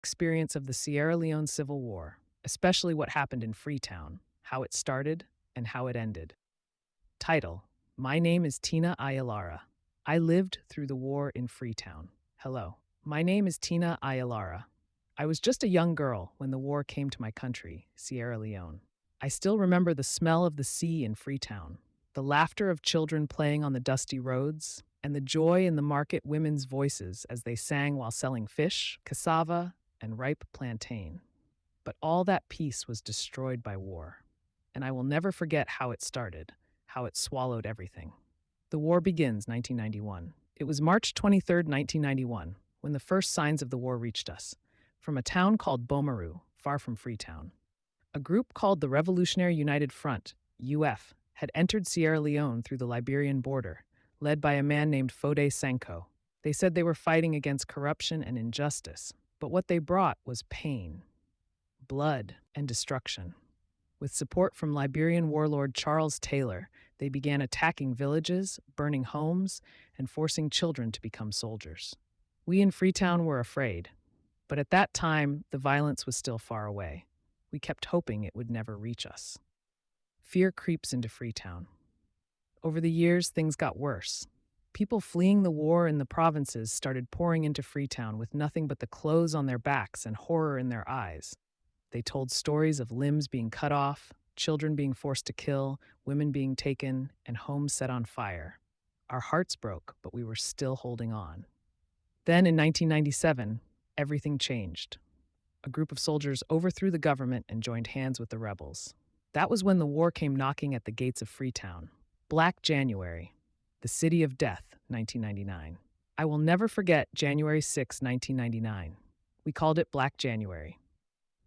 Experience of the Sierra Leone Civil War, especially what happened in Freetown, how it started, and how it ended. Title: My name is Tina Ayalara. I lived through the war in Freetown. Hello. My name is Tina Ayalara. I was just a young girl when the war came to my country, Sierra Leone. I still remember the smell of the sea in Freetown, the laughter of children playing on the dusty roads, and the joy in the market women's voices as they sang while selling fish, cassava, and ripe plantain. But all that peace was destroyed by war, and I will never forget how it started, how it swallowed everything. The war begins 1991. It was March 23rd, 1991, when the first signs of the war reached us, from a town called Bomaru, far from Freetown. A group called the Revolutionary United Front, UF, had entered Sierra Leone through the Liberian border, led by a man named Fode Sanko. They said they were fighting against corruption and injustice, but what they brought was pain, blood, and destruction. With support from Liberian warlord Charles Taylor, they began attacking villages, burning homes, and forcing children to become soldiers. We in Freetown were afraid, but at that time, the violence was still far away. We kept hoping it would never reach us. Fear creeps into Freetown. Over the years, things got worse. People fleeing the war in the provinces started pouring into Freetown with nothing but the clothes on their backs and horror in their eyes. They told stories of limbs being cut off, children being forced to kill, women being taken, and homes set on fire. Our hearts broke, but we were still holding on. Then in 1997, everything changed. A group of soldiers overthrew the government and joined hands with the rebels. That was when the war came knocking at the gates of Freetown. Black January, the City of Death, 1999. I will never forget January 6, 1999. We called it Black January.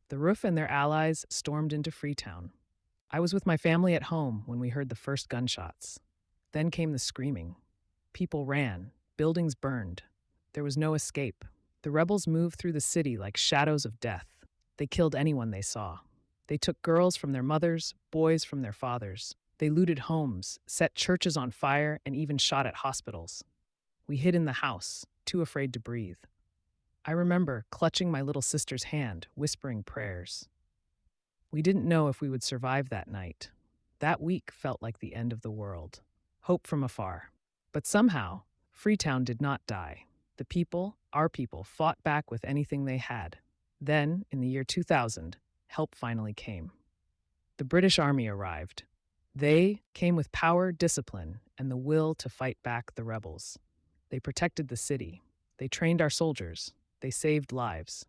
The RUF and their allies stormed into Freetown. I was with my family at home when we heard the first gunshots. Then came the screaming. People ran, buildings burned. There was no escape. The rebels moved through the city like shadows of death. They killed anyone they saw. They took girls from their mothers, boys from their fathers. They looted homes, set churches on fire, and even shot at hospitals. We hid in the house, too afraid to breathe. I remember clutching my little sister's hand, whispering prayers. We didn't know if we would survive that night. That week felt like the end of the world. Hope from afar. But somehow, Freetown did not die. The people, our people, fought back with anything they had. Then, in the year 2000, help finally came. The British Army arrived. They came with power, discipline, and the will to fight back the rebels. They protected the city. They trained our soldiers. They saved lives.